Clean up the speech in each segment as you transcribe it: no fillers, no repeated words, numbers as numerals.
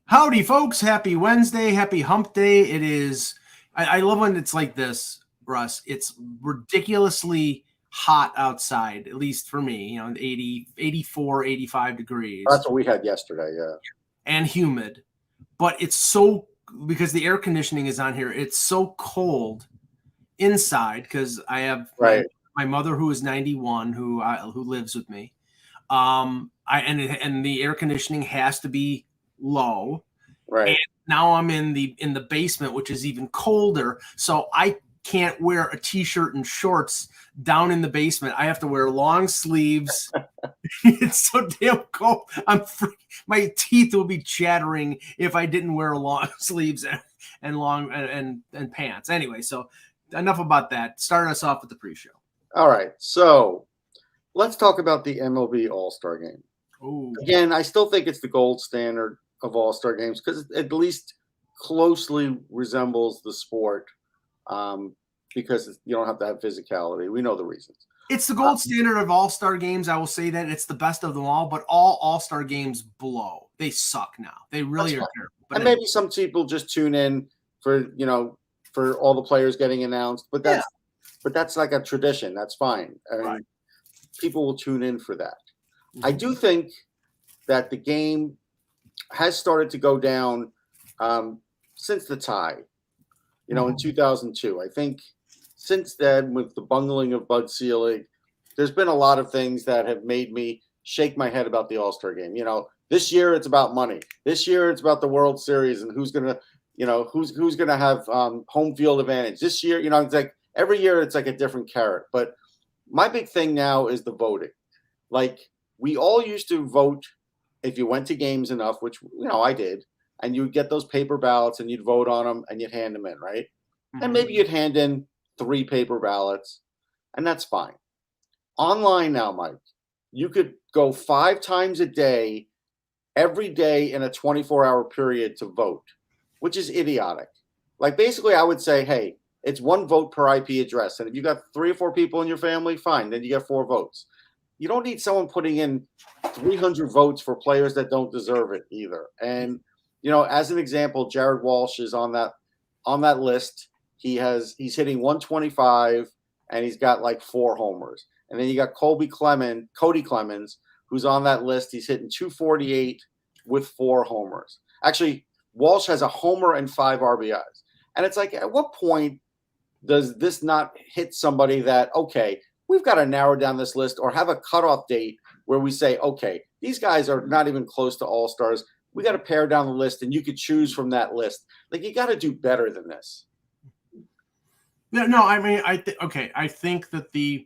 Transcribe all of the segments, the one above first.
Howdy, folks. Happy Wednesday. Happy hump day. It is. I love when it's like this, Russ. It's ridiculously hot outside, at least for me, 80, 84, 85 degrees. That's what we had yesterday, yeah. And humid. But it's so, because the air conditioning is on here, it's so cold inside because I have my mother who is 91 who lives with me. And the air conditioning has to be low. Right. And now I'm in the basement, which is even colder. So I can't wear a t-shirt and shorts down in the basement. I have to wear long sleeves. It's so damn cold. My teeth will be chattering if I didn't wear long sleeves and long and pants. Anyway, so enough about that. Start us off with the pre-show. All right. So let's talk about the MLB All-Star Game. Ooh. Again, I still think it's the gold standard of All-Star games because it at least closely resembles the sport because you don't have to have physicality. We know the reasons. It's the gold standard of All-Star games. I will say that it's the best of them all, but all All-Star games blow. They suck now. They really are terrible. And maybe some people just tune in for all the players getting announced, but that's like a tradition. That's fine. I mean, people will tune in for that. I do think that the game has started to go down since the tie, in 2002. I think since then, with the bungling of Bud Selig, there's been a lot of things that have made me shake my head about the All-Star game. This year it's about money. This year it's about the World Series and who's gonna have home field advantage. This year, it's like every year it's like a different carrot. But my big thing now is the voting. Like, we all used to vote if you went to games enough, which I did, and you'd get those paper ballots and you'd vote on them and you'd hand them in, right? Mm-hmm. And maybe you'd hand in 3 paper ballots, and that's fine. Online now, Mike, you could go 5 times a day, every day in a 24-hour period to vote, which is idiotic. Like, basically, I would say, hey, it's 1 vote per IP address. And if you got 3 or 4 people in your family, fine, then you get 4 votes. You don't need someone putting in 300 votes for players that don't deserve it either. And, as an example, Jared Walsh is on that list. He's hitting 125 and he's got like 4 homers. And then you got Cody Clemens, who's on that list. He's hitting 248 with 4 homers. Actually, Walsh has a homer and 5 RBIs. And it's like, at what point does this not hit somebody that, okay, we've got to narrow down this list or have a cutoff date where we say, okay, these guys are not even close to All-Stars. We got to pare down the list and you could choose from that list. Like, you got to do better than this. No, I mean, I think that the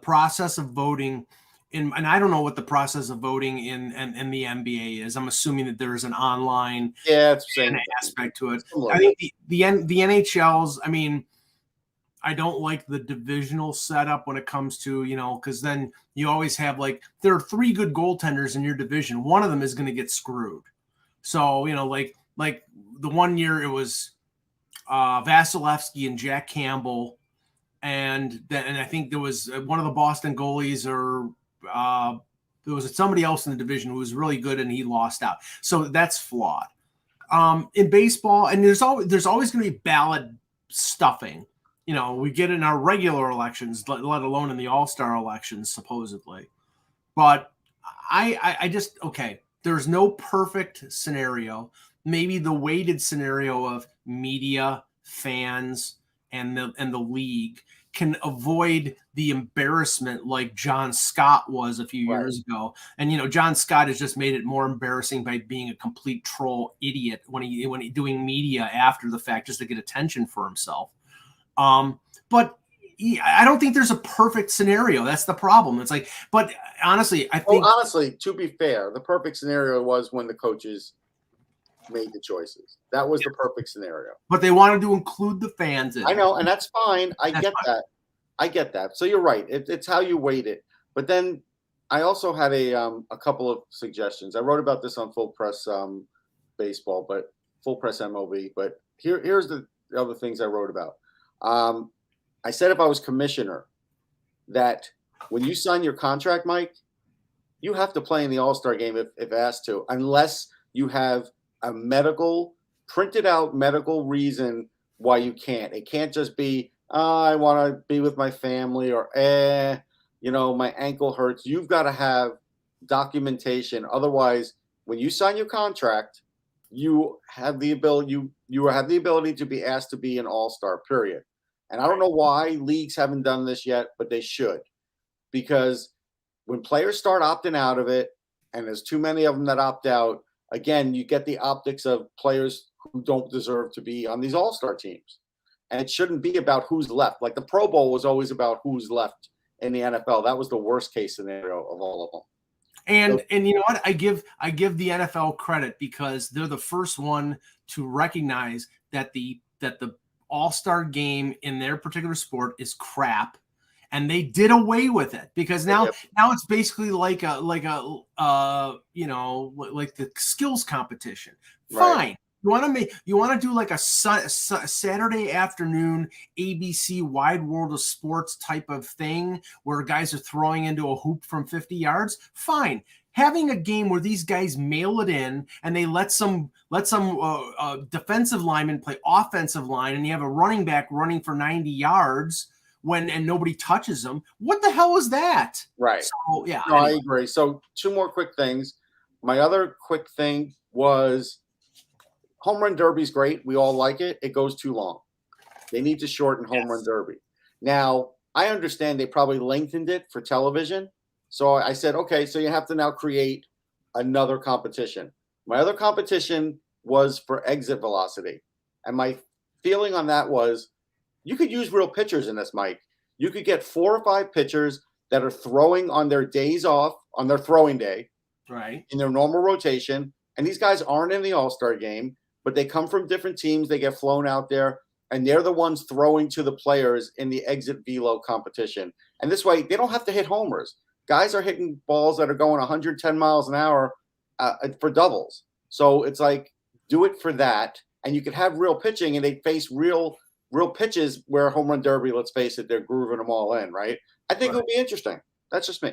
process of voting and I don't know what the process of voting in the NBA is. I'm assuming that there is an online aspect to it. I think the NHL's, I mean, I don't like the divisional setup when it comes to, because then you always have there are 3 good goaltenders in your division. One of them is going to get screwed. So, like the one year it was Vasilevsky and Jack Campbell. And I think there was one of the Boston goalies or there was somebody else in the division who was really good and he lost out. So that's flawed. In baseball, and there's always going to be ballot stuffing. We get in our regular elections, let alone in the All-Star elections, supposedly. But I just, okay, there's no perfect scenario. Maybe the weighted scenario of media, fans, and the league can avoid the embarrassment like John Scott was a few years ago. And, John Scott has just made it more embarrassing by being a complete troll idiot when he doing media after the fact just to get attention for himself. But I don't think there's a perfect scenario. That's the problem. It's like, but honestly, I think. Well, honestly, to be fair, the perfect scenario was when the coaches made the choices. That was the perfect scenario. But they wanted to include the fans in. I know, and that's fine. I get that. So you're right. It's how you weight it. But then I also had a couple of suggestions. I wrote about this on Full Press Baseball, but Full Press MLB. But here's the other things I wrote about. I said if I was commissioner, that when you sign your contract, Mike, you have to play in the All-Star game if asked to, unless you have a printed out medical reason why you can't. It can't just be, I want to be with my family, or, my ankle hurts. You've got to have documentation. Otherwise, when you sign your contract, you have the ability to be asked to be an all-star, period. And I don't know why leagues haven't done this yet, but they should. Because when players start opting out of it, and there's too many of them that opt out, again, you get the optics of players who don't deserve to be on these all-star teams. And it shouldn't be about who's left. Like the Pro Bowl was always about who's left in the NFL. That was the worst case scenario of all of them. And you know what? I give the NFL credit because they're the first one to recognize that the all-star game in their particular sport is crap. And they did away with it because now it's basically like the skills competition. Fine. Right. You want to do like a Saturday afternoon ABC Wide World of Sports type of thing where guys are throwing into a hoop from 50 yards. Fine. Having a game where these guys mail it in and they let some defensive lineman play offensive line, and you have a running back running for 90 yards. And nobody touches them. What the hell is that? Right. So, yeah. No, anyway. I agree. So 2 more quick things. My other quick thing was home run derby is great. We all like it. It goes too long. They need to shorten home run derby. Now, I understand they probably lengthened it for television. So I said, okay, so you have to now create another competition. My other competition was for exit velocity. And my feeling on that was, you could use real pitchers in this, Mike. You could get 4 or 5 pitchers that are throwing on their days off, on their throwing day, right, in their normal rotation. And these guys aren't in the All-Star game, but they come from different teams. They get flown out there, and they're the ones throwing to the players in the exit velo competition. And this way, they don't have to hit homers. Guys are hitting balls that are going 110 miles an hour for doubles. So it's like, do it for that, and you could have real pitching, and they face real pitches where home run derby, let's face it, they're grooving them all in, right? I think it would be interesting. That's just me.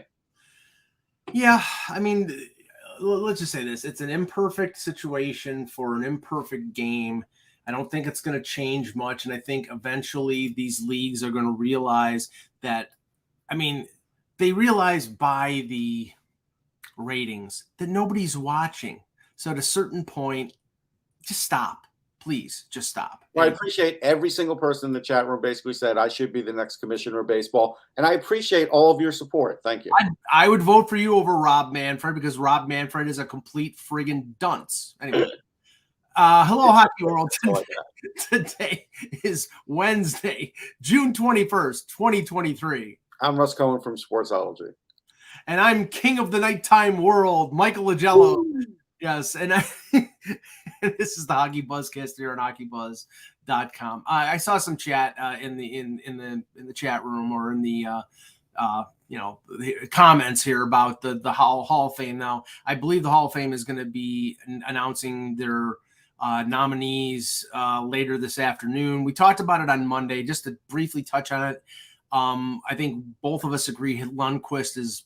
Yeah, I mean, let's just say this. It's an imperfect situation for an imperfect game. I don't think it's going to change much, and I think eventually these leagues are going to realize that, I mean, they realize by the ratings that nobody's watching. So at a certain point, just stop. Please just stop. Well, I appreciate every single person in the chat room basically said I should be the next commissioner of baseball. And I appreciate all of your support. Thank you. I would vote for you over Rob Manfred because Rob Manfred is a complete friggin' dunce. Anyway. Hello, Hockey World. Today is Wednesday, June 21st, 2023. I'm Russ Cohen from Sportsology. And I'm king of the nighttime world, Michael Lagello. Yes, and this is the HockeyBuzzcast here on HockeyBuzz.com. I saw some chat in the chat room or in the the comments here about the Hall of Fame. Now, I believe the Hall of Fame is going to be announcing their nominees later this afternoon. We talked about it on Monday. Just to briefly touch on it, I think both of us agree Lundqvist is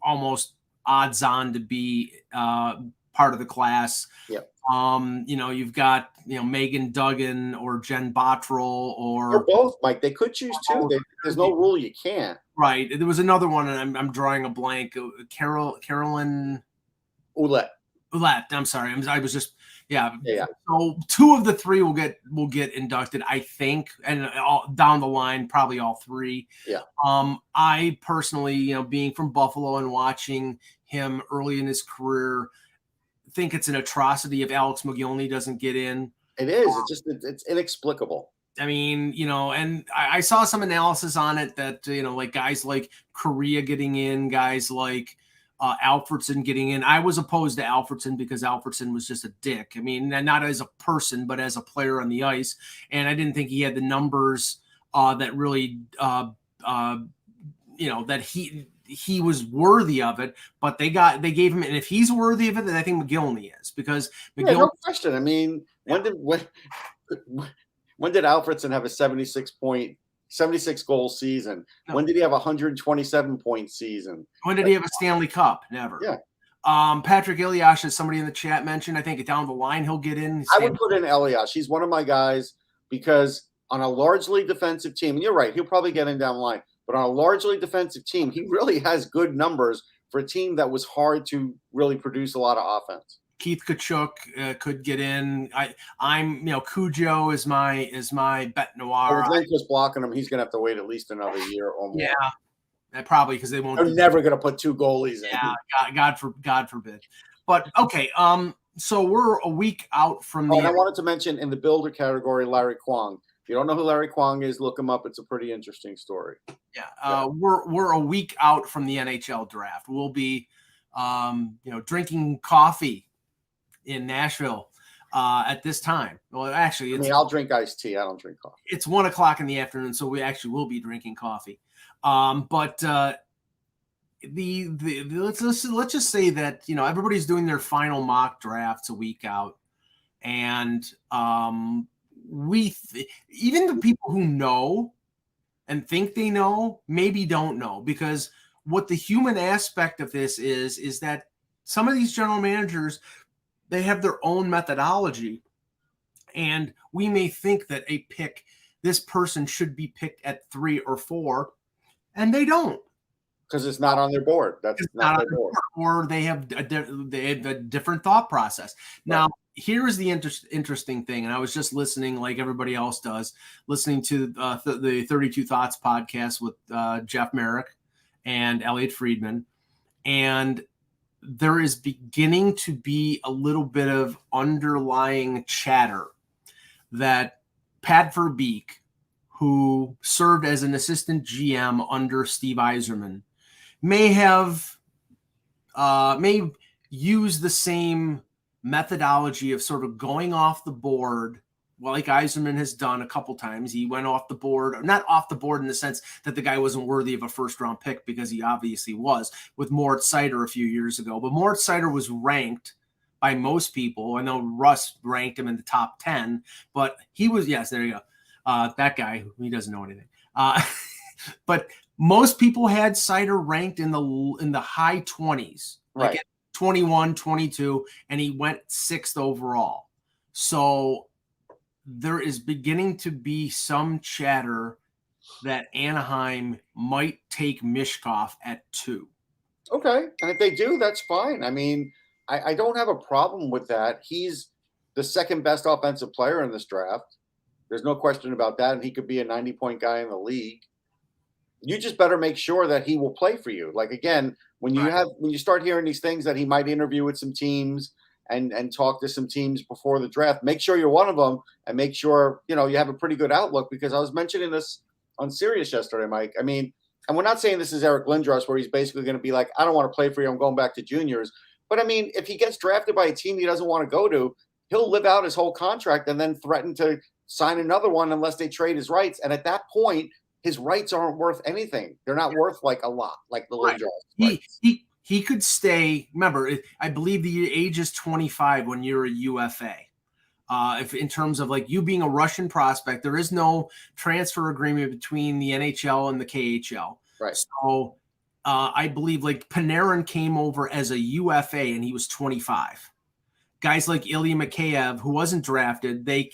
almost odds on to be part of the class. Yep. You've got Megan Duggan or Jen Bottrell or both, Mike. They could choose two. There's no rule you can't. Right. There was another one, and I'm drawing a blank. Carolyn Ouellette. I'm sorry. I was just yeah. So 2 of the 3 will get inducted, I think, and all down the line, probably all 3. Yeah. I personally, being from Buffalo and watching him early in his career, think it's an atrocity if Alex McGillney doesn't get in. It is. It's inexplicable. I mean, and I saw some analysis on it that, like guys like Correa getting in, guys like Alfredson getting in. I was opposed to Alfredson because Alfredson was just a dick. I mean, not as a person, but as a player on the ice. And I didn't think he had the numbers that really, that he was worthy of it, but they gave him, and if he's worthy of it, then I think McGillney is, because McGillney. No question. I mean, when did Alfredson have a 76 goal season? No. When did he have a 127 point season? When did he have a Stanley Cup? Never. Yeah. Patrick Elias, as somebody in the chat mentioned, I think down the line he'll get in. I would put in Elias. He's one of my guys because on a largely defensive team, and you're right, he'll probably get in down the line, but on a largely defensive team, he really has good numbers for a team that was hard to really produce a lot of offense. Keith Kachuk could get in. I'm Cujo is my bet noir. With Lindquist blocking him, he's going to have to wait at least another year or more. Yeah, probably because they won't. They're never going to put 2 goalies in. Yeah, God forbid. But okay, so we're a week out from and I wanted to mention in the builder category, Larry Kwong. If you don't know who Larry Kwong is, look him up. It's a pretty interesting story. Yeah, we're a week out from the NHL draft. We'll be, drinking coffee in Nashville at this time. Well, actually, I'll drink iced tea. I don't drink coffee. It's 1:00 in the afternoon, so we actually will be drinking coffee. But let's just say that everybody's doing their final mock drafts a week out, and even the people who know and think they know maybe don't know, because what the human aspect of this is that some of these general managers, they have their own methodology, and we may think that this person should be picked at 3 or 4, and they don't. Because it's not on their board. That's not their board. Or they have a different thought process. Now, here is the interesting thing, and I was just listening, like everybody else does, listening to the 32 Thoughts podcast with Jeff Merrick and Elliot Friedman, and there is beginning to be a little bit of underlying chatter that Pat Verbeek, who served as an assistant GM under Steve Yzerman, may use the same methodology of sort of going off the board, like Yzerman has done a couple times. He went off the board, not off the board in the sense that the guy wasn't worthy of a first-round pick, because he obviously was, with Moritz Seider a few years ago. But Moritz Seider was ranked by most people. I know Russ ranked him in the top 10, but he was, yes, there you go. That guy, he doesn't know anything. But most people had Seider ranked in the high 20s, like at 21, 22, and he went 6th overall. So there is beginning to be some chatter that Anaheim might take Mishkov at 2. Okay, and if they do, that's fine. I mean, I don't have a problem with that. He's the second best offensive player in this draft. There's no question about that, and he could be a 90-point guy in the league. You just better make sure that he will play for you. Like, again, when you start hearing these things that he might interview with some teams and talk to some teams before the draft, make sure you're one of them, and make sure you have a pretty good outlook, because I was mentioning this on Sirius yesterday, Mike. I mean, and we're not saying this is Eric Lindros, where he's basically going to be like, I don't want to play for you, I'm going back to juniors. But I mean, if he gets drafted by a team he doesn't want to go to, he'll live out his whole contract and then threaten to sign another one unless they trade his rights. And at that point, his rights aren't worth anything. They're not worth like a lot, like the Lindros. He could stay. Remember, I believe the age is 25 when you're a UFA. If in terms of like you being a Russian prospect, there is no transfer agreement between the NHL and the KHL. Right. So I believe like Panarin came over as a UFA and he was 25. Guys like Ilya Mikheyev, who wasn't drafted, I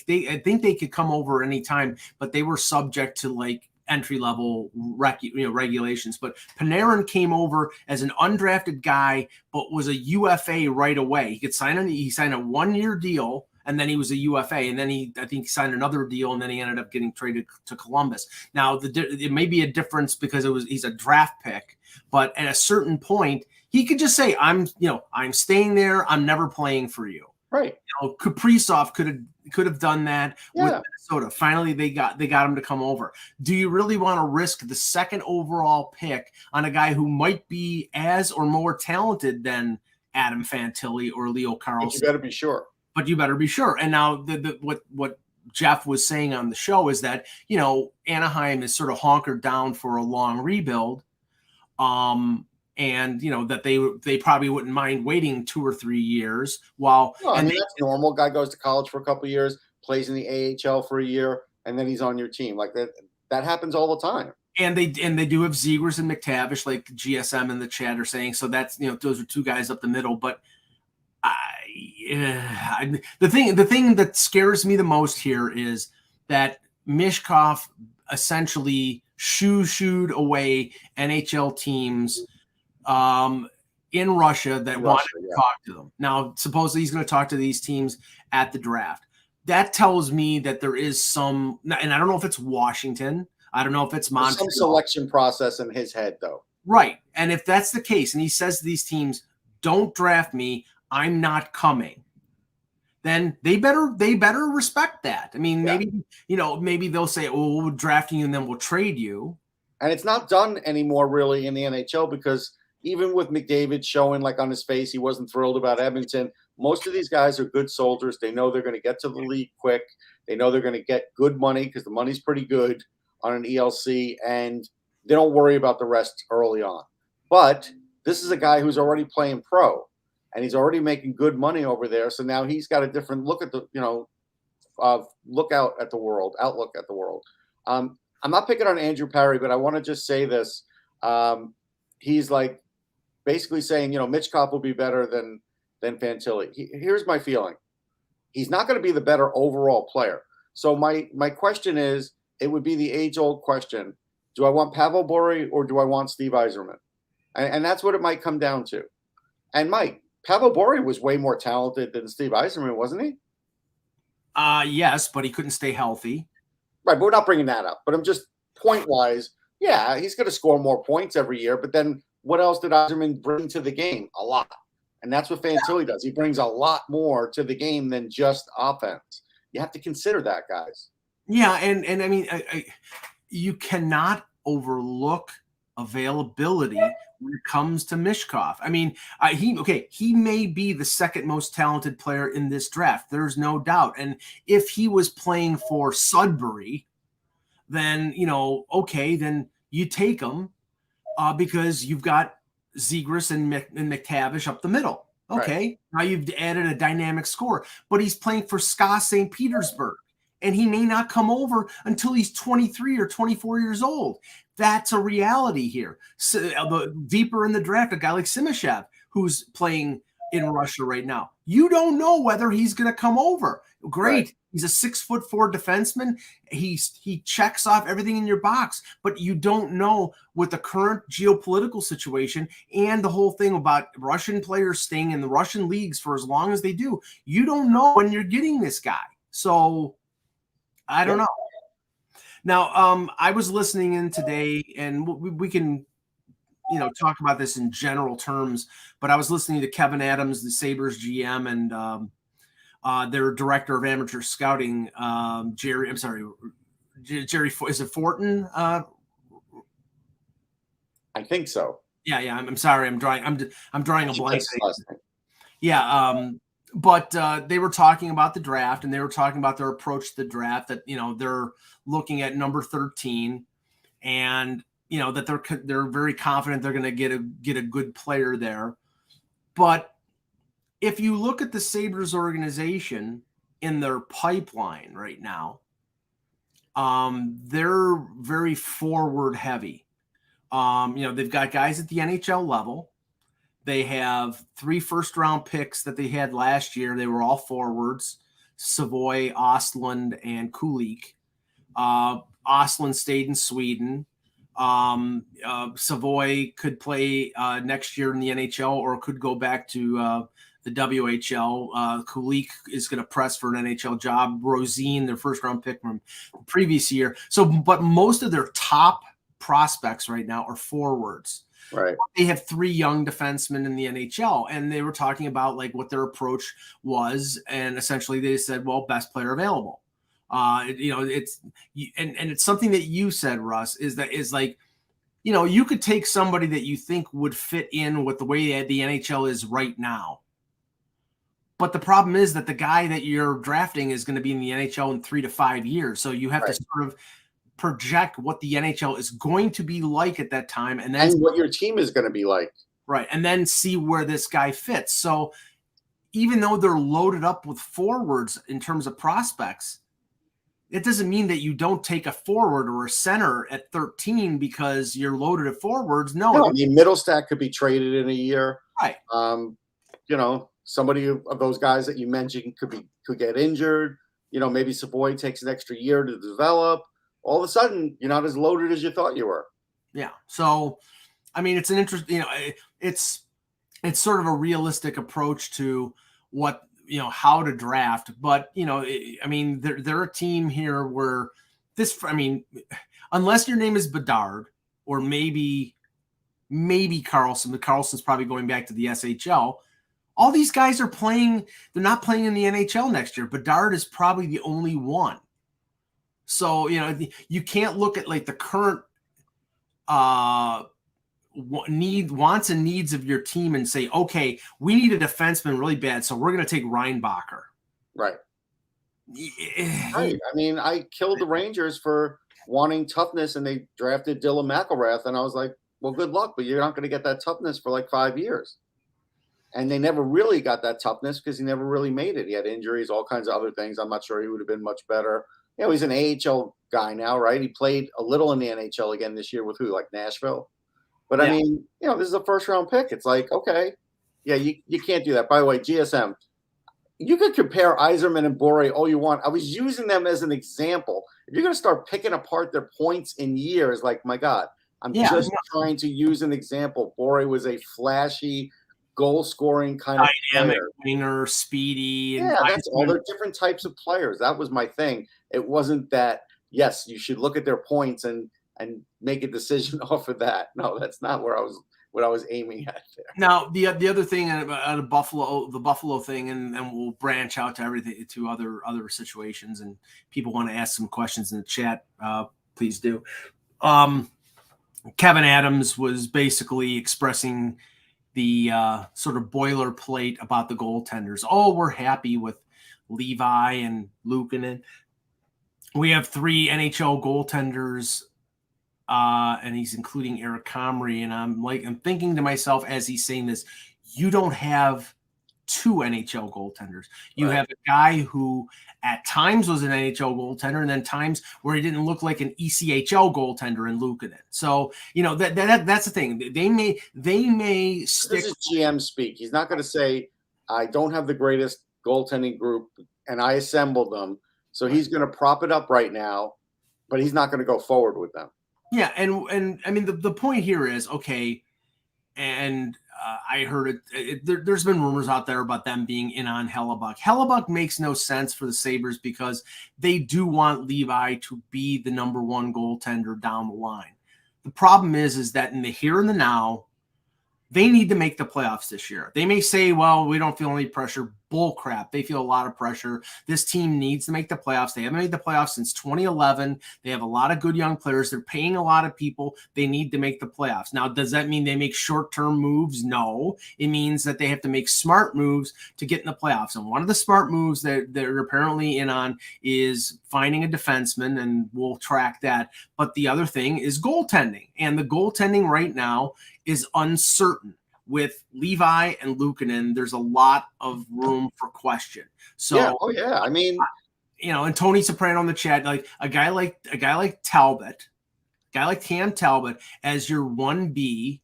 think they could come over anytime, but they were subject to like entry-level regulations. But Panarin came over as an undrafted guy, but was a UFA right away. He signed a 1-year deal, and then he was a UFA, and then I think he signed another deal, and then he ended up getting traded to Columbus. Now, it may be a difference because he's a draft pick, but at a certain point, he could just say, I'm staying there. I'm never playing for you. Right. Kaprizov could have done that with Minnesota. Finally, they got him to come over. Do you really want to risk the 2nd overall pick on a guy who might be as or more talented than Adam Fantilli or Leo Carlson? But you better be sure. And now what Jeff was saying on the show is that, Anaheim is sort of hunkered down for a long rebuild. And that they probably wouldn't mind waiting 2 or 3 years that's normal. Guy goes to college for a couple of years, plays in the AHL for a year, and then he's on your team. Like that happens all the time. And they do have Zegers and McTavish, like GSM in the chat are saying. So that's, those are two guys up the middle. But the thing that scares me the most here is that Mishkov essentially shooed away NHL teams in Russia that wanted to talk to them. Now, supposedly he's going to talk to these teams at the draft. That tells me that there is some, and I don't know if it's Washington. I don't know if it's Montreal. There's some selection process in his head, though. Right. And if that's the case, and he says to these teams, don't draft me, I'm not coming, then they better respect that. I mean, maybe they'll say, oh, we're drafting you and then we'll trade you. And it's not done anymore really in the NHL, because even with McDavid showing like on his face he wasn't thrilled about Edmonton, most of these guys are good soldiers. They know they're going to get to the league quick. They know they're going to get good money because the money's pretty good on an ELC, and they don't worry about the rest early on. But this is a guy who's already playing pro, and he's already making good money over there. So now he's got a different look at the, outlook at the world. I'm not picking on Andrew Parry, but I want to just say this. He's like basically saying, Mitchkov will be better than Fantilli. Here's my feeling. He's not going to be the better overall player. So my question is, it would be the age-old question. Do I want Pavel Bure or do I want Steve Yzerman? And that's what it might come down to. And Mike, Pavel Bure was way more talented than Steve Yzerman, wasn't he? Yes, but he couldn't stay healthy. Right, but we're not bringing that up. But I'm just point-wise, yeah, he's going to score more points every year. But then what else did Yzerman bring to the game? A lot. And that's what Fantilli does. He brings a lot more to the game than just offense. You have to consider that, guys. Yeah, and I mean, you cannot overlook availability when it comes to Mishkov. I mean, he may be the second most talented player in this draft. There's no doubt. And if he was playing for Sudbury, then, then you take him because you've got Zegras and McTavish up the middle. Okay, right. Now you've added a dynamic scorer, but he's playing for SKA St. Petersburg, and he may not come over until he's 23 or 24 years old. That's a reality here. So, deeper in the draft, a guy like Simashev, who's playing in Russia right now, you don't know whether he's going to come over. Great. Right. He's a 6'4" defenseman. He checks off everything in your box, but you don't know with the current geopolitical situation and the whole thing about Russian players staying in the Russian leagues for as long as they do. You don't know when you're getting this guy. So I don't know. Now, I was listening in today, and we can, talk about this in general terms, but I was listening to Kevin Adams, the Sabres GM, and their director of amateur scouting, Jerry. Is it Fortin? I think so. Yeah. I'm sorry. I'm drawing a blank. Yeah. But they were talking about the draft, and they were talking about their approach to the draft. That they're looking at number 13, and that they're very confident they're going to get a good player there. But if you look at the Sabres organization in their pipeline right now, they're very forward heavy. They've got guys at the NHL level. They have 3 first-round picks that they had last year. They were all forwards: Savoy, Ostlund, and Kulik. Ostlund stayed in Sweden. Savoy could play next year in the NHL or could go back to the WHL. Kulik is going to press for an NHL job. Rosine, their first-round pick from the previous year. So, but most of their top prospects right now are forwards. Right. They have 3 young defensemen in the NHL, and they were talking about like what their approach was, and essentially they said, well, best player available. It's something that you said, Russ, is like, you could take somebody that you think would fit in with the way the NHL is right now. But the problem is that the guy that you're drafting is going to be in the NHL in 3 to 5 years. So you have to sort of project what the NHL is going to be like at that time, and what your team is going to be like. Right. And then see where this guy fits. So even though they're loaded up with forwards in terms of prospects, it doesn't mean that you don't take a forward or a center at 13 because you're loaded at forwards. No, I mean, Middlestat could be traded in a year. Right. Somebody of those guys that you mentioned could get injured. Maybe Savoy takes an extra year to develop. All of a sudden, you're not as loaded as you thought you were. Yeah. So, I mean, it's an interesting, it's sort of a realistic approach to what, how to draft. But, I mean, they're a team here where unless your name is Bedard or maybe Carlson, but Carlson's probably going back to the SHL. All these guys are playing. They're not playing in the NHL next year. Bedard is probably the only one. So, you can't look at like the current wants and needs of your team and say, okay, we need a defenseman really bad, so we're going to take Reinbacher. Right. Right. I mean, I killed the Rangers for wanting toughness, and they drafted Dylan McIlrath, and I was like, well, good luck, but you're not going to get that toughness for like 5 years. And they never really got that toughness because he never really made it. He had injuries, all kinds of other things. I'm not sure he would have been much better. He's an AHL guy now, right? He played a little in the NHL again this year with who, like Nashville? But I mean, this is a first-round pick. It's like, okay, yeah, you can't do that. By the way, GSM, you could compare Yzerman and Bore all you want. I was using them as an example. If you're going to start picking apart their points in years, like, my God, I'm just trying to use an example. Bore was a flashy, goal-scoring kind of dynamic player. Winger, speedy. Yeah, that's all. They're different types of players. That was my thing. It wasn't that, yes, you should look at their points and make a decision off of that. No, that's not what I was aiming at there. Now, the other thing about the Buffalo thing, and we'll branch out to everything, to other situations, and people want to ask some questions in the chat, please do. Kevin Adams was basically expressing the sort of boilerplate about the goaltenders. Oh, we're happy with Levi and Luukkonen. We have 3 NHL goaltenders, and he's including Eric Comrie. And I'm thinking to myself as he's saying this, you don't have 2 NHL goaltenders. You have a guy who at times was an NHL goaltender, and then times where he didn't look like an ECHL goaltender in Luukkonen. So, that's the thing. They may stick. This is GM speak. He's not going to say, I don't have the greatest goaltending group and I assembled them. So he's going to prop it up right now, but he's not going to go forward with them. Yeah. And I mean, the point here is, okay. And I heard there's been rumors out there about them being in on Hellebuyck. Hellebuyck makes no sense for the Sabres because they do want Levi to be the number 1 goaltender down the line. The problem is that in the here and the now, they need to make the playoffs this year. They may say, well, we don't feel any pressure. Bull crap. They feel a lot of pressure. This team needs to make the playoffs. They haven't made the playoffs since 2011. They have a lot of good young players. They're paying a lot of people. They need to make the playoffs. Now, does that mean they make short-term moves? No. It means that they have to make smart moves to get in the playoffs. And one of the smart moves that they're apparently in on is finding a defenseman, and we'll track that. But the other thing is goaltending. And the goaltending right now is uncertain. With Levi and Luukkonen, there's a lot of room for question. So, I mean, and Tony Soprano in the chat, like a guy like Talbot, Cam Talbot as your 1B,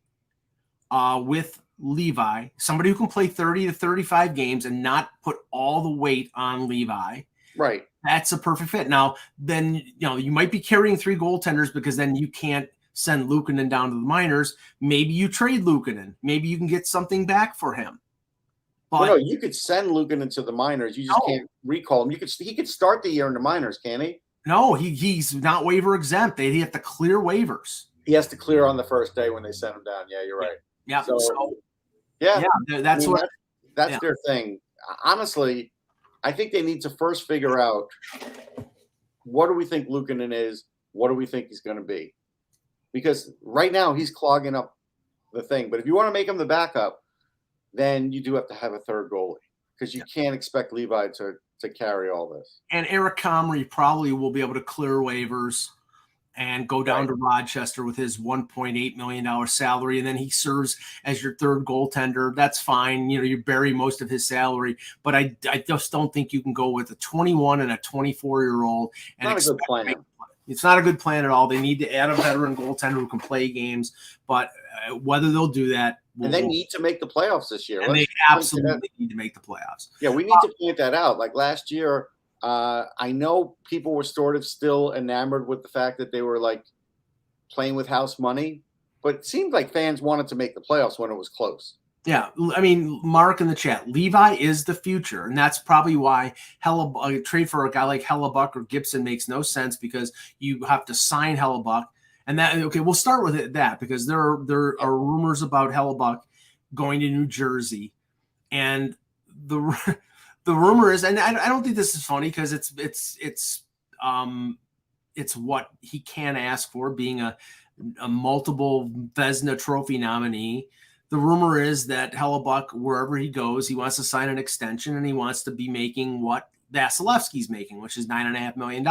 with Levi, somebody who can play 30 to 35 games and not put all the weight on Levi. Right. That's a perfect fit. Now, then, you might be carrying 3 goaltenders because then you can't send Luukkonen down to the minors. Maybe you trade Luukkonen. Maybe you can get something back for him. But no, you could send Luukkonen to the minors. You just can't recall him. He could start the year in the minors, can he? No, he's not waiver exempt. They have to clear waivers. He has to clear on the first day when they send him down. Yeah, you're right. Yeah. So that's their thing. Honestly, I think they need to first figure out, what do we think Luukkonen is? What do we think he's going to be? Because right now he's clogging up the thing. But if you want to make him the backup, then you do have to have a third goalie, because you can't expect Levi to carry all this. And Eric Comrie probably will be able to clear waivers and go down to Rochester with his $1.8 million salary, and then he serves as your third goaltender. That's fine. You bury most of his salary, but I just don't think you can go with a 21 and a 24-year-old. Not a good plan. It's not a good plan at all. They need to add a veteran goaltender who can play games, but whether they'll do that. And they need to make the playoffs this year. And they absolutely need to make the playoffs. Yeah, we need to point that out. Like last year, I know people were sort of still enamored with the fact that they were like playing with house money, but it seemed like fans wanted to make the playoffs when it was close. Yeah, I mean, Mark in the chat, Levi is the future, and that's probably why trade for a guy like Hellebuyck or Gibson makes no sense, because you have to sign Hellebuyck. And we'll start with that, because there are rumors about Hellebuyck going to New Jersey, and the rumor is, and I don't think this is funny, because it's what he can ask for, being a multiple Vezina Trophy nominee. The rumor is that Hellebuyck, wherever he goes, he wants to sign an extension, and he wants to be making what Vasilevsky's making, which is $9.5 million.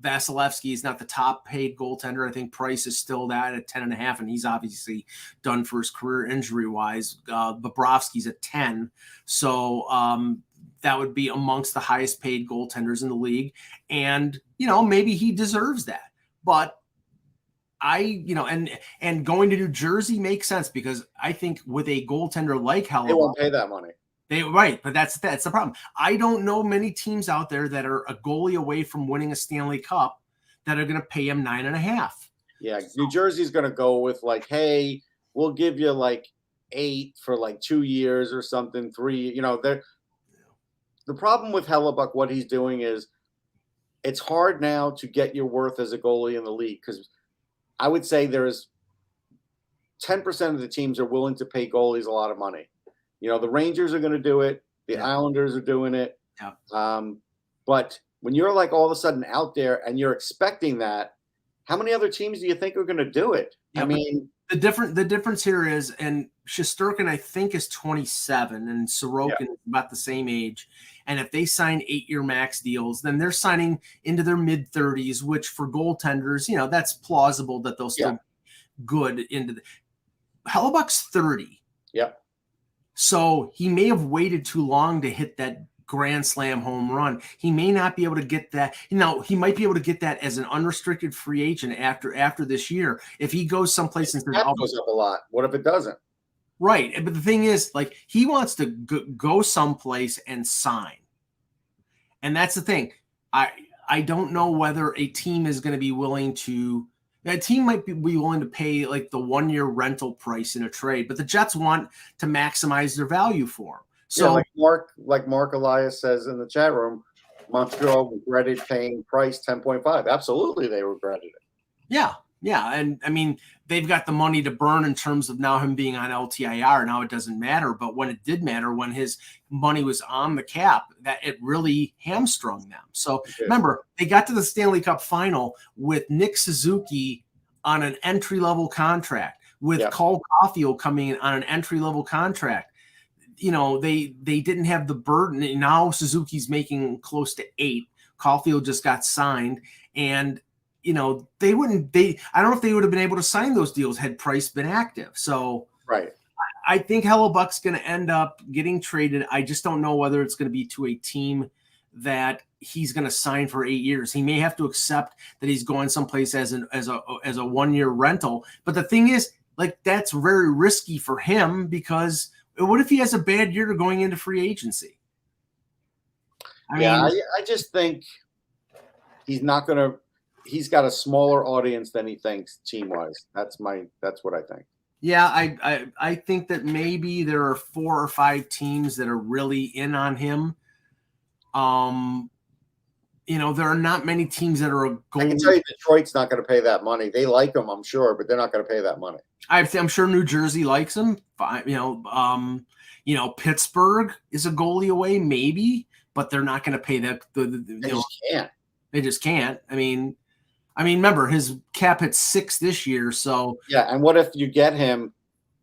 Vasilevsky is not the top paid goaltender. I think Price is still that at 10.5, and he's obviously done for his career injury wise. Bobrovsky's at 10. So that would be amongst the highest paid goaltenders in the league. And, maybe he deserves that, but and going to New Jersey makes sense, because I think with a goaltender like Hellebuyck, they won't pay that money. But that's the problem. I don't know many teams out there that are a goalie away from winning a Stanley Cup that are going to pay him 9.5. Yeah, New Jersey's going to go with like, hey, we'll give you like 8 for like 2 years or something, 3. The problem with Hellebuyck, what he's doing is, it's hard now to get your worth as a goalie in the league, because I would say there's 10% of the teams are willing to pay goalies a lot of money. The Rangers are going to do it. The Islanders are doing it. Yeah. But when you're like all of a sudden out there and you're expecting that, how many other teams do you think are going to do it? Yeah, I mean, the difference here is, and Shesterkin, I think, is 27, and Sorokin is about the same age. And if they sign 8-year max deals, then they're signing into their mid-30s, which for goaltenders, that's plausible that they'll still be good into the Hellebuyck's 30. Yep. So he may have waited too long to hit that grand slam home run. He may not be able to get that. He might be able to get that as an unrestricted free agent after this year. If he goes someplace and says, that goes up a lot. What if it doesn't? Right. But the thing is, like, he wants to go someplace and sign. And that's the thing. I don't know whether a team is going to be willing to. A team might be willing to pay like the 1-year rental price in a trade, but the Jets want to maximize their value for him. So, like Mark Elias says in the chat room, Montreal regretted paying Price 10.5. Absolutely, they regretted it. Yeah, and I mean, they've got the money to burn in terms of now him being on LTIR. Now it doesn't matter, but when it did matter, when his money was on the cap, that it really hamstrung them. So remember, they got to the Stanley Cup final with Nick Suzuki on an entry-level contract, with Cole Caulfield coming in on an entry-level contract. They didn't have the burden. Now Suzuki's making close to 8. Caulfield just got signed, and I don't know if they would have been able to sign those deals had Price been active. So I think Hellebuck's going to end up getting traded. I just don't know whether it's going to be to a team that he's going to sign for 8 years. He may have to accept that he's going someplace as a 1-year rental. But the thing is, like, that's very risky for him, because what if he has a bad year going into free agency? I just think he's not going to. He's got a smaller audience than he thinks team-wise. That's what I think. Yeah, I think that maybe there are 4 or 5 teams that are really in on him. There are not many teams that are I can tell you Detroit's not going to pay that money. They like him, I'm sure, but they're not going to pay that money. I'm sure New Jersey likes him. Pittsburgh is a goalie away, maybe, but they're not going to pay that. They just can't. They just can't. I mean, remember, his cap hit 6 this year, so and what if you get him,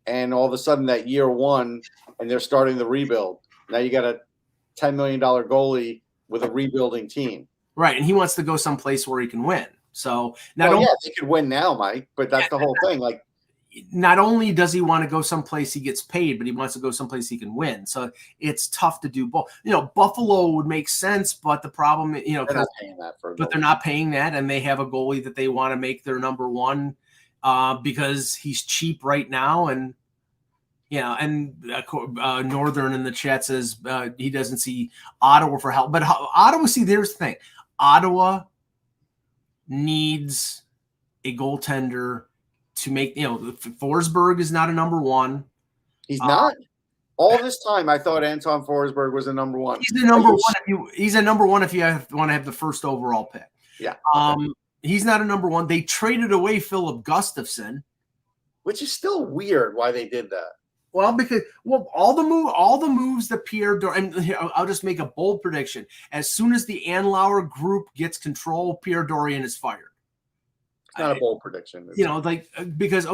and all of a sudden that year 1, and they're starting the rebuild? Now you got a $10 million goalie with a rebuilding team. Right, and he wants to go someplace where he can win. So they could win now, Mike, but that's the whole thing. Like, not only does he want to go someplace he gets paid, but he wants to go someplace he can win. So it's tough to do both. Buffalo would make sense, but the problem, they're not paying that for a goalie. But they're not paying that, and they have a goalie that they want to make their number one because he's cheap right now. And Northern in the chat says he doesn't see Ottawa for help. But Ottawa, there's the thing. Ottawa needs a goaltender to make, Forsberg is not a number one. He's not. All this time, I thought Anton Forsberg was a number one. He's a number one. He's a number one if you want to have the first overall pick. Yeah. He's not a number one. They traded away Philip Gustafson, which is still weird. Why they did that? Well, because all the moves that Pierre Dorian, I'll just make a bold prediction. As soon as the Andlauer group gets control, Pierre Dorian is fired. It's not a bold prediction. Because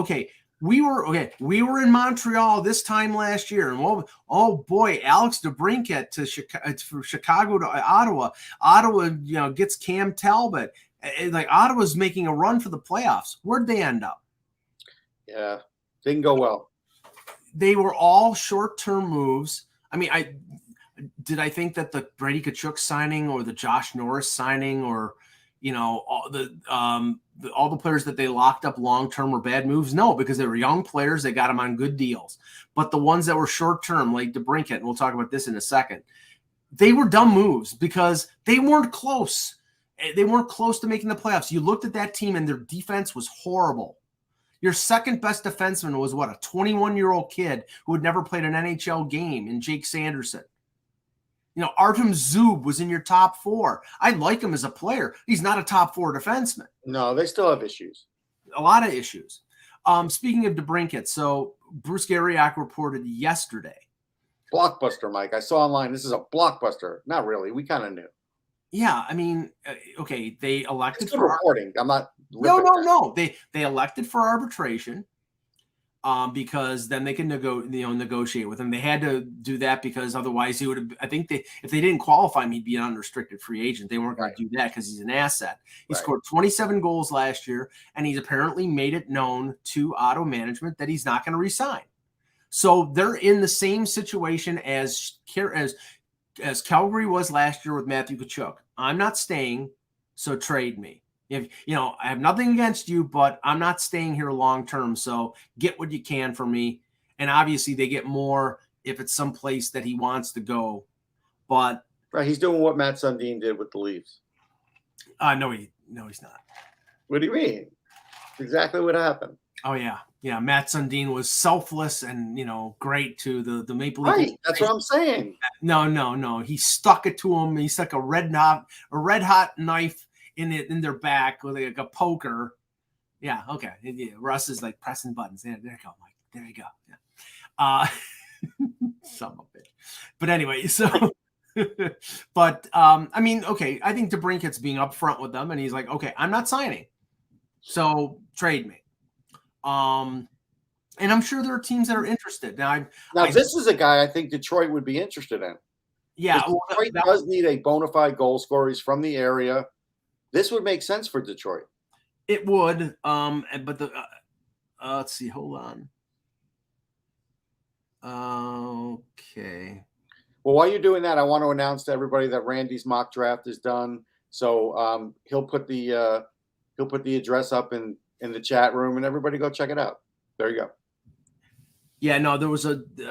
we were in Montreal this time last year, and oh boy, Alex DeBrincat from Chicago to Ottawa. Ottawa, gets Cam Talbot. Like, Ottawa's making a run for the playoffs. Where'd they end up? Yeah, didn't go well. They were all short-term moves. I mean, I think that the Brady Tkachuk signing or the Josh Norris signing or all the players that they locked up long-term were bad moves? No, because they were young players. They got them on good deals. But the ones that were short-term, like DeBrincat, and we'll talk about this in a second, they were dumb moves because they weren't close. They weren't close to making the playoffs. You looked at that team, and their defense was horrible. Your second best defenseman was a 21-year-old kid who had never played an NHL game in Jake Sanderson. Artem Zub was in your top four. I like him as a player. He's not a top four defenseman. No, they still have issues. A lot of issues. Speaking of DeBrincat, so Bruce Garriock reported yesterday. Blockbuster, Mike. I saw online. This is a blockbuster. Not really. We kind of knew. Yeah, I mean, they elected for reporting. I'm not. No. They elected for arbitration because then they can negotiate with him. They had to do that because otherwise he would have. I think if they didn't qualify him, he'd be an unrestricted free agent. They weren't going to do that because he's an asset. He scored 27 goals last year, and he's apparently made it known to Ottawa management that he's not going to resign. So they're in the same situation as Calgary was last year with Matthew Tkachuk. I'm not staying, so trade me. If I have nothing against you, but I'm not staying here long term. So get what you can for me. And obviously, they get more if it's someplace that he wants to go. But he's doing what Matt Sundin did with the Leafs. No, he's not. What do you mean? Exactly what happened. Oh yeah. Matt Sundin was selfless and great to the Maple Leafs. Right, that's what I'm saying. No. He stuck it to him. He stuck a red hot knife in their back with like a poker. Yeah, okay. Yeah, Russ is like pressing buttons. There you go, Mike. There you go. Yeah. Son of a bitch. But anyway, so. But I mean, I think DeBrincat's being upfront with them, and he's like, okay, I'm not signing, so trade me. And I'm sure there are teams that are interested. Now this is a guy I think Detroit would be interested in. Yeah, Detroit does need a bona fide goal scorer. He's from the area. This would make sense for Detroit. It would. But let's see. Hold on. Okay. Well, while you're doing that, I want to announce to everybody that Randy's mock draft is done. So he'll put the address up in the chat room, and everybody go check it out. There you go. Yeah, no, there was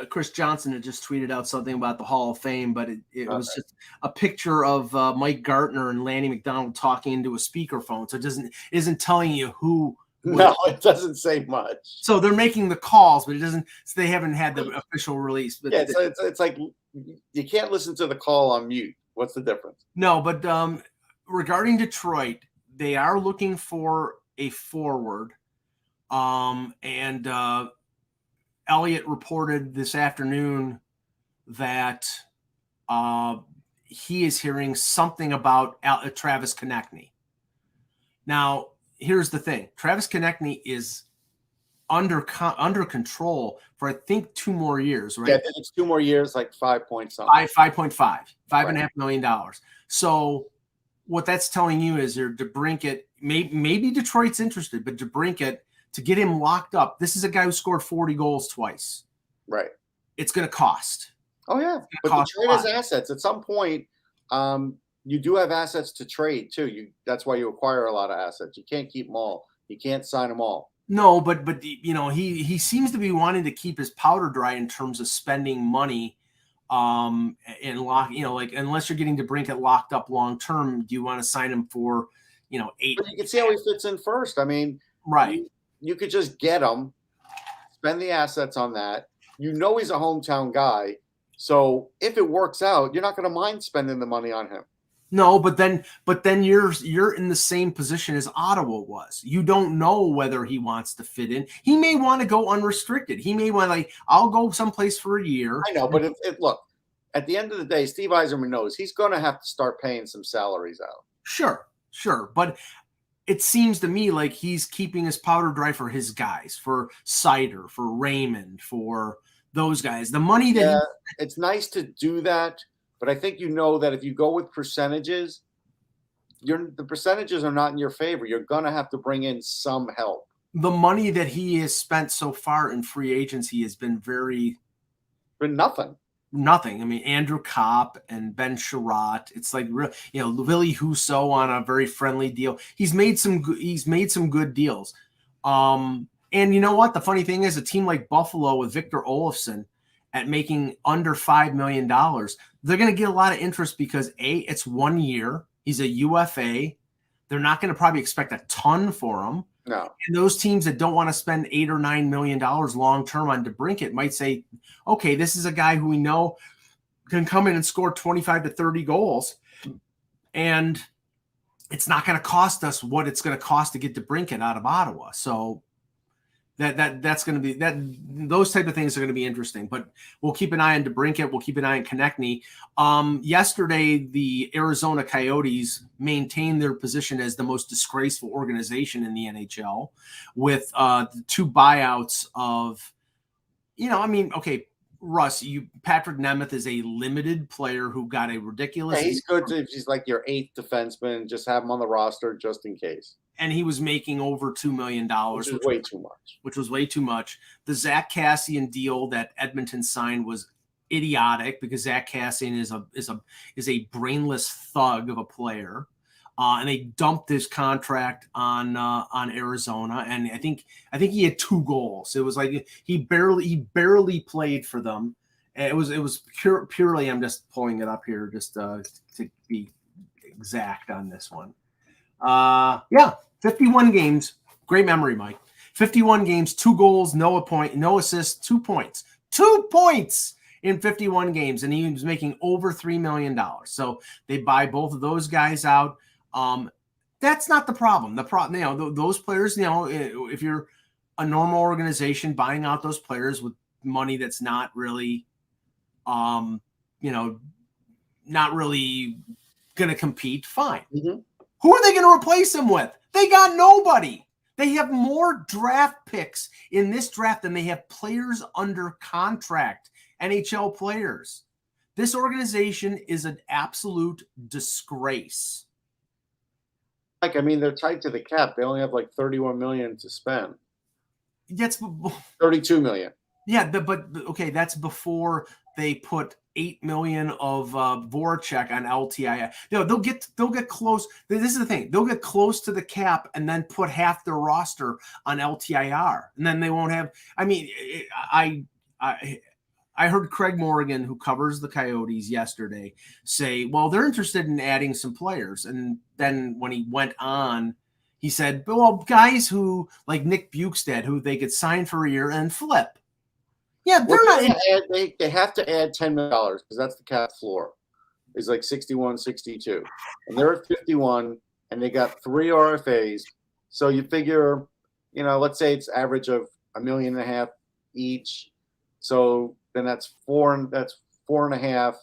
Chris Johnson had just tweeted out something about the Hall of Fame, but it was just a picture of Mike Gartner and Lanny McDonald talking into a speakerphone. So it isn't telling you who. No, it doesn't say much. So they're making the calls, but it doesn't. So they haven't had the official release. But yeah, it's like you can't listen to the call on mute. What's the difference? No, but regarding Detroit, they are looking for a forward, and Elliott reported this afternoon that he is hearing something about Travis Konechny. Now, here's the thing. Travis Konechny is under control for, I think, 2 more years, right? Yeah, I think it's 2 more years, like 5 point something. $5.5 $5.5 million. So what that's telling you is there DeBrincat, maybe Detroit's interested, but DeBrincat, to get him locked up, this is a guy who scored 40 goals twice. Right. It's going to cost. Oh, yeah. But Detroit has assets. At some point, you do have assets to trade, too. That's why you acquire a lot of assets. You can't keep them all. You can't sign them all. No, but he seems to be wanting to keep his powder dry in terms of spending money. And like unless you're getting DeBrincat locked up long term, do you want to sign him for 8? But you can see how he fits in first. I mean, right. You could just get him, spend the assets on that. He's a hometown guy. So if it works out, you're not going to mind spending the money on him. No, but then you're in the same position as Ottawa was. You don't know whether he wants to fit in. He may want to go unrestricted. He may want I'll go someplace for a year. I know, but look, at the end of the day, Steve Yzerman knows he's going to have to start paying some salaries out. Sure. But it seems to me like he's keeping his powder dry for his guys, for Sider, for Raymond, for those guys. The money that it's nice to do that, but I think that if you go with percentages, the percentages are not in your favor. You're going to have to bring in some help. The money that he has spent so far in free agency has been nothing. Nothing. I mean, Andrew Kopp and Ben Sherratt. It's like Willie Husso on a very friendly deal. He's made some good deals. And you know what? The funny thing is, a team like Buffalo with Victor Olofsson at making under $5 million, they're going to get a lot of interest because it's 1 year. He's a UFA. They're not going to probably expect a ton for him. No. And those teams that don't want to spend $8 or $9 million long term on DeBrincat might say, okay, this is a guy who we know can come in and score 25 to 30 goals, and it's not going to cost us what it's going to cost to get DeBrincat out of Ottawa. So that's going to be those type of things are going to be interesting. But we'll keep an eye on DeBrincat. We'll keep an eye on Konechny. Yesterday, the Arizona Coyotes maintained their position as the most disgraceful organization in the NHL with the 2 buyouts of, Russ, Patrick Nemeth is a limited player who got a ridiculous. Yeah, he's good if he's like your 8th defenseman. Just have him on the roster just in case. And he was making over $2 million, which was way too much. Which was way too much. The Zach Kassian deal that Edmonton signed was idiotic because Zach Kassian is a brainless thug of a player, and they dumped his contract on Arizona. And I think he had 2 goals. It was like he barely played for them. It was purely. I'm just pulling it up here just to be exact on this one. 51 games. Great memory, Mike. 51 games, 2 goals, no assists, 2 points. 2 points in 51 games, and he was making over $3 million. So they buy both of those guys out. That's not the problem. The problem, those players, if you're a normal organization buying out those players with money that's not really, not really going to compete, fine. Mm-hmm. Who are they going to replace him with? They got nobody. They have more draft picks in this draft than they have players under contract, NHL players. This organization is an absolute disgrace. They're tight to the cap. They only have like $31 million to spend. That's $32 million. Yeah, but okay, that's before they put $8 million of Voracek on LTI. They'll get close. This is the thing. They'll get close to the cap and then put half their roster on LTIR, and then they won't have. I heard Craig Morgan, who covers the Coyotes, yesterday say, well, they're interested in adding some players. And then when he went on, he said, well, guys who like Nick Bukestad, who they could sign for a year and flip. Yeah, they're not. They have to add $10 million because that's the cap floor. It's like 61, 62. And they're at 51, and they got 3 RFAs. So you figure, let's say it's average of $1.5 million each. So then that's 4.5.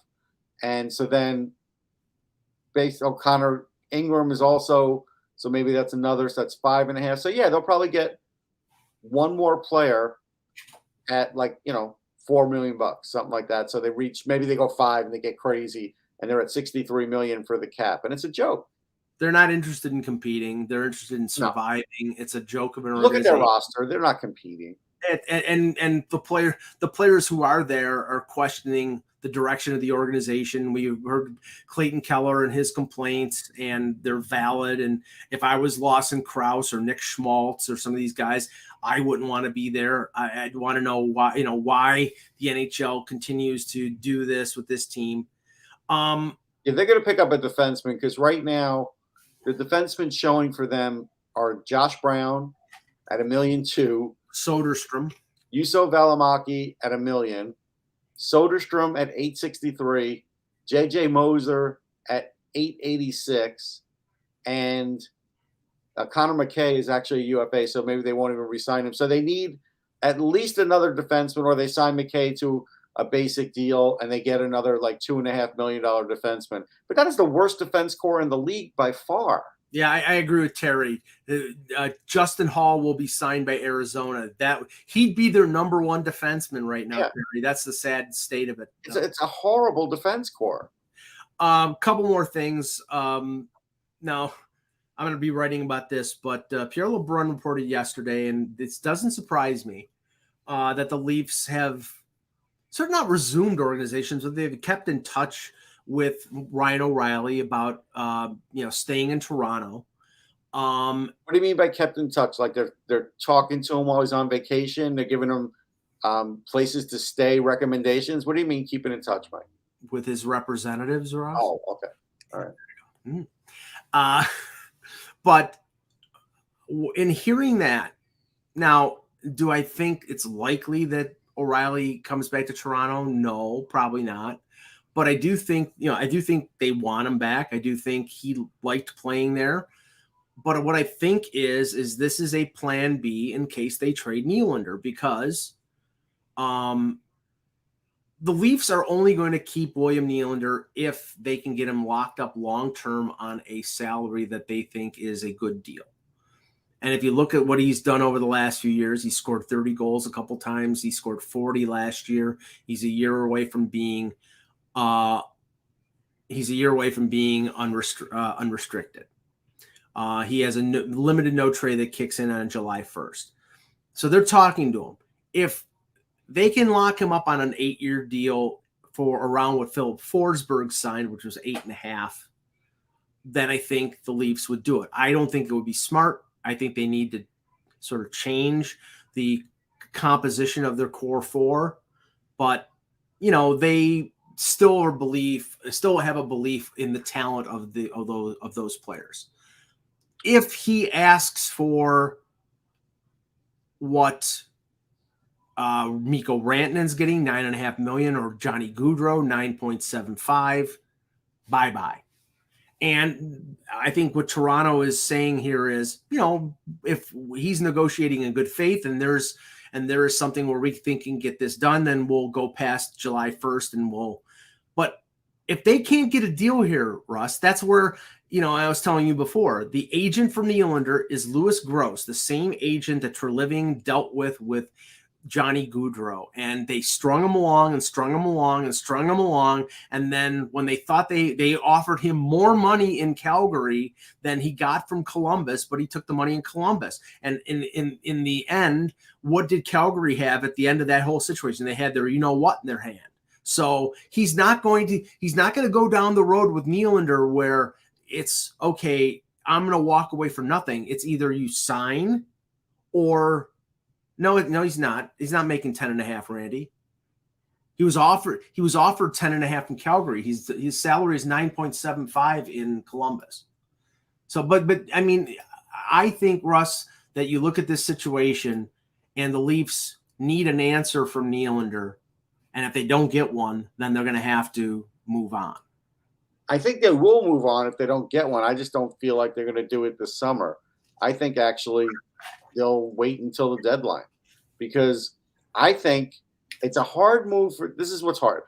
And so then Connor Ingram is also, so maybe that's another, so that's 5.5. So yeah, they'll probably get one more player at $4 million, something like that. So maybe they go 5 and they get crazy and they're at 63 million for the cap. And it's a joke. They're not interested in competing. They're interested in No. surviving. It's a joke of an Look at their organization. roster; they're not competing. And the players who are there are questioning the direction of the organization. We heard Clayton Keller and his complaints, and they're valid. And if I was Lawson Krause or Nick Schmaltz or some of these guys, I wouldn't want to be there. I'd want to know why the NHL continues to do this with this team. Yeah, they're going to pick up a defenseman because right now the defensemen showing for them are Josh Brown at $1.2 million, Soderstrom, Juuso Välimäki at $1 million, Soderstrom at $863, JJ Moser at $886, and Connor McKay is actually a UFA, so maybe they won't even re-sign him. So they need at least another defenseman, or they sign McKay to a basic deal and they get another like $2.5 million defenseman. But that is the worst defense core in the league by far. Yeah, I agree with Terry. Justin Hall will be signed by Arizona. That he'd be their number one defenseman right now. Yeah. Terry. That's the sad state of it. It's a horrible defense core. Couple more things. Now, I'm going to be writing about this, but Pierre LeBrun reported yesterday, and this doesn't surprise me, that the Leafs have sort of not resumed organizations, but they've kept in touch with Ryan O'Reilly about staying in Toronto. What do you mean by kept in touch? Like they're talking to him while he's on vacation? They're giving him places to stay, recommendations? What do you mean keeping in touch, Mike? With his representatives, Ross? Oh, okay. All right. But in hearing that, now, do I think it's likely that O'Reilly comes back to Toronto? No, probably not. But I do think they want him back. I do think he liked playing there. But what I think is this is a plan B in case they trade Nylander, because the Leafs are only going to keep William Nylander if they can get him locked up long-term on a salary that they think is a good deal. And if you look at what he's done over the last few years, he scored 30 goals a couple times. He scored 40 last year. He's a year away from being unrestricted. He has a limited no trade that kicks in on July 1st. So they're talking to him. If they can lock him up on an 8-year deal for around what Philip Forsberg signed, which was 8.5, then I think the Leafs would do it. I don't think it would be smart. I think they need to sort of change the composition of their core four, but they still have a belief in the talent of those players. If he asks for what Mikko Rantanen's getting, $9.5 million, or Johnny Gaudreau, 9.75, bye-bye. And I think what Toronto is saying here is, if he's negotiating in good faith and there is something where we think can get this done, then we'll go past July 1st but if they can't get a deal here, Russ, that's where, I was telling you before, the agent for Nylander is Louis Gross, the same agent that Treliving dealt with Johnny Gaudreau, and they strung him along. And then when they thought they offered him more money in Calgary than he got from Columbus, but he took the money in Columbus. And in the end, what did Calgary have at the end of that whole situation? They had their in their hand. So he's not going to go down the road with Nylander where it's okay, I'm going to walk away for nothing. It's either you sign or no, he's not. He's not making 10.5, Randy. He was offered 10.5 in Calgary. His salary is 9.75 in Columbus. So, but I mean, I think, Russ, that you look at this situation and the Leafs need an answer from Nylander, and if they don't get one, then they're going to have to move on. I think they will move on if they don't get one. I just don't feel like they're going to do it this summer. I think actually they'll wait until the deadline, because I think it's a hard move this is what's hard.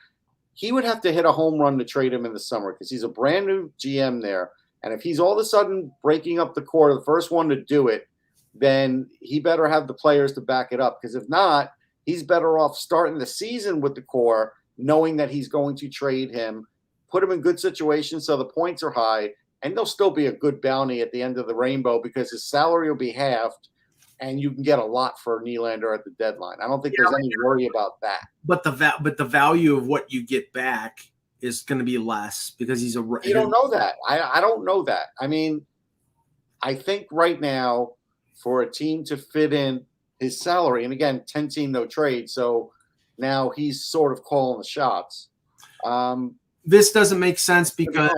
He would have to hit a home run to trade him in the summer because he's a brand new GM there. And if he's all of a sudden breaking up the core, the first one to do it, then he better have the players to back it up. Because if not, he's better off starting the season with the core, knowing that he's going to trade him, put him in good situations so the points are high, and there'll still be a good bounty at the end of the rainbow because his salary will be halved, and you can get a lot for Nylander at the deadline. I don't think there's any worry about that. But the value of what you get back is going to be less because he's a. You don't know that. I don't know that. I mean, I think right now for a team to fit in his salary, and again, 10-team no trade, so now he's sort of calling the shots. This doesn't make sense because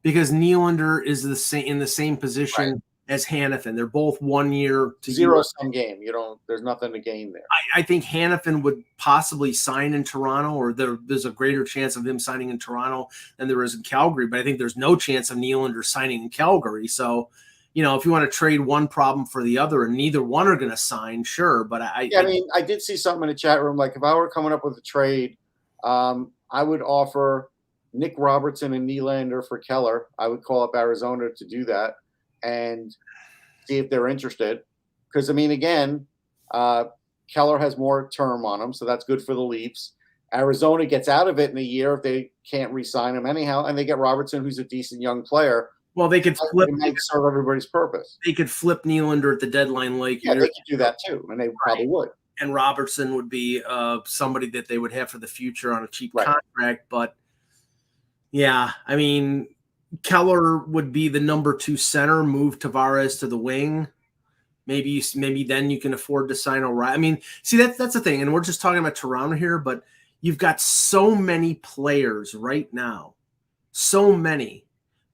Nylander is in the same position as Hanifin. They're both 1 year to zero-sum game. There's nothing to gain there. I think Hanifin would possibly sign in Toronto, or there's a greater chance of him signing in Toronto than there is in Calgary. But I think there's no chance of Nylander signing in Calgary. So, if you want to trade one problem for the other, and neither one are going to sign, sure. But I did see something in the chat room. Like, if I were coming up with a trade, I would offer Nick Robertson and Nylander for Keller. I would call up Arizona to do that and see if they're interested. Because, again, Keller has more term on him, so that's good for the Leafs. Arizona gets out of it in a year if they can't re-sign him anyhow, and they get Robertson, who's a decent young player. Well, they could flip. It might serve everybody's purpose. They could flip Nylander at the deadline, they could do that too, and they probably would. And Robertson would be somebody that they would have for the future on a cheap contract. But yeah, Keller would be the number 2 center. Move Tavares to the wing. Maybe then you can afford to sign O'Reilly. See, that's the thing, and we're just talking about Toronto here, but you've got so many players right now, so many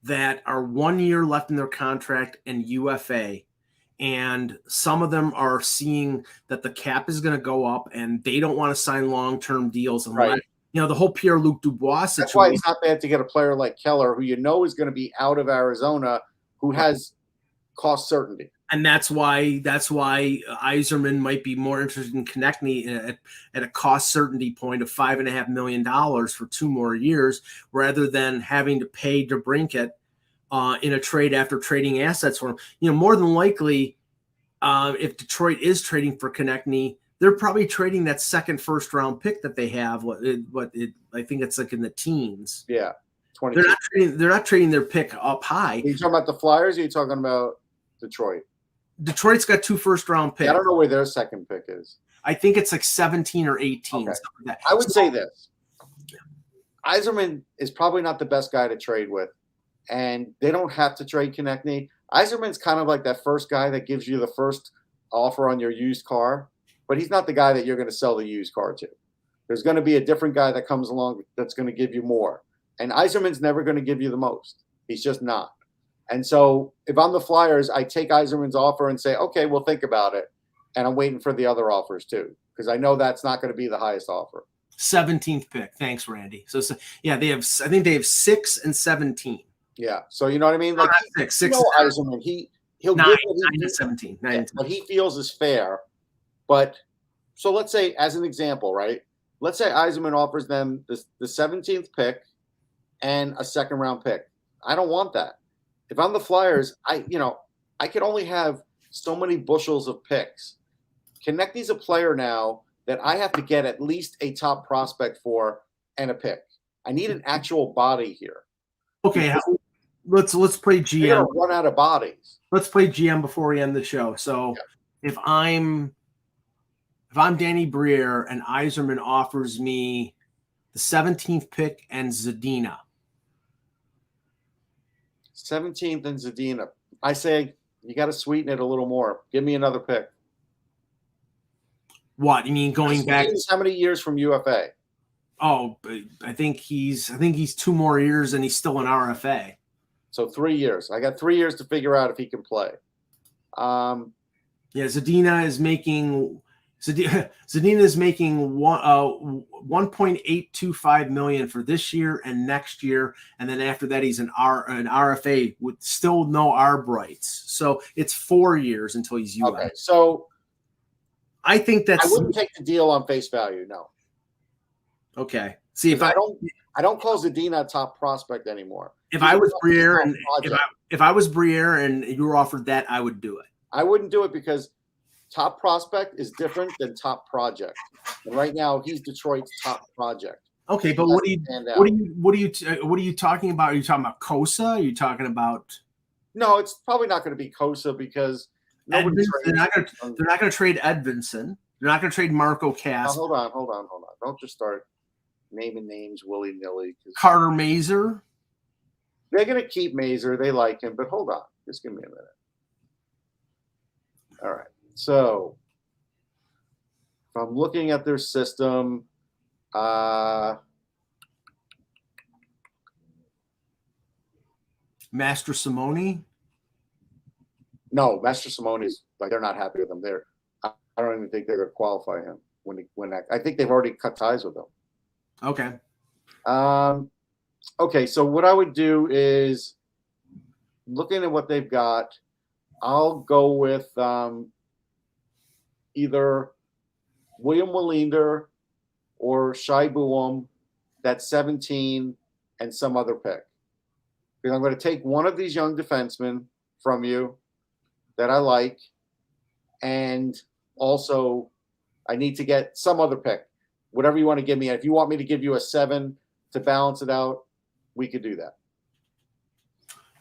that are 1 year left in their contract and UFA, and some of them are seeing that the cap is going to go up, and they don't want to sign long-term deals. And the whole Pierre-Luc Dubois situation. That's why it's not bad to get a player like Keller, who is going to be out of Arizona, who has cost certainty. And that's why Yzerman might be more interested in Konechny at a cost certainty point of $5.5 million for 2 more years, rather than having to pay DeBrincat in a trade after trading assets for him. More than likely, if Detroit is trading for Konechny, they're probably trading that second first-round pick that they have. I think it's like in the teens. Yeah, 20. They're not trading their pick up high. Are you talking about the Flyers? Or are you talking about Detroit? Detroit's got 2 first-round picks. Yeah, I don't know where their second pick is. I think it's like 17 or 18. Okay. Like I would say this. Yzerman is probably not the best guy to trade with, and they don't have to trade Konechny. Yzerman's kind of like that first guy that gives you the first offer on your used car, but he's not the guy that you're going to sell the used car to. There's going to be a different guy that comes along that's going to give you more. And Yzerman's never going to give you the most. He's just not. And so if I'm the Flyers, I take Yzerman's offer and say, okay, we'll think about it. And I'm waiting for the other offers too, because I know that's not going to be the highest offer. 17th pick. Thanks, Randy. So yeah, I think they have 6 and 17. Yeah. So you know what I mean? Like six, Yzerman, he'll 9, give 9 to 17. 9 to what he feels is fair. But so let's say, as an example, right? Let's say Yzerman offers them the 17th pick and a second-round pick. I don't want that. If I'm the Flyers, I could only have so many bushels of picks. Konechny's a player now that I have to get at least a top prospect for and a pick. I need an actual body here. Okay, let's play GM. You're gonna run out of bodies. Let's play GM before we end the show. So if I'm Danny Briere and Yzerman offers me the 17th pick and Zadina. 17th and Zadina. I say you got to sweeten it a little more. Give me another pick. What? You mean going back? How many years from UFA? Oh, I think he's 2 more years and he's still an RFA. So 3 years. I got 3 years to figure out if he can play. Zadina is making $1.825 million for this year and next year, and then after that he's an RFA with still no ARB rights. So it's 4 years until he's UFA. Okay, so I think I wouldn't take the deal on face value. No. Okay. See, if I don't call Zadina a top prospect anymore. If I was Briere and if I was Briere and you were offered that, I would do it. I wouldn't do it because top prospect is different than top project. And right now he's Detroit's top project. Okay, but what are you talking about? Are you talking about Kosa? Are you talking about? No, it's probably not going to be Kosa because nobody. They're not going to trade Edvinsson. They're not going to trade Marco Cass. Hold on. Don't just start naming names willy nilly. Carter Mazer. They're going to keep Mazer. They like him, but hold on. Just give me a minute. All right. So if I'm looking at their system, Master Simone. No, Master Simone's like they're not happy with him. I don't even think they're going to qualify him I think they've already cut ties with him. Okay. Okay. So what I would do is looking at what they've got. I'll go with either William Wallinder or Shai Buum, that's 17, and some other pick. Because I'm going to take one of these young defensemen from you that I like, and also I need to get some other pick, whatever you want to give me. If you want me to give you a 7 to balance it out, we could do that.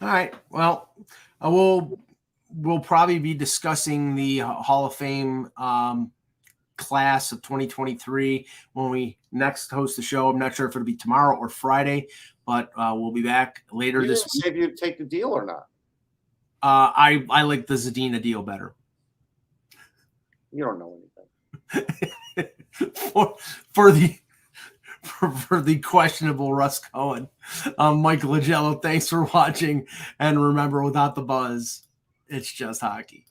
All right. Well, we'll probably be discussing the Hall of Fame class of 2023 when we next host the show. I'm not sure if it'll be tomorrow or Friday, but we'll be back later this week. If you take the deal or not. I like the Zadina deal better. You don't know anything. for the questionable Russ Cohen. Mike Lagello, thanks for watching. And remember, without the buzz, it's just hockey.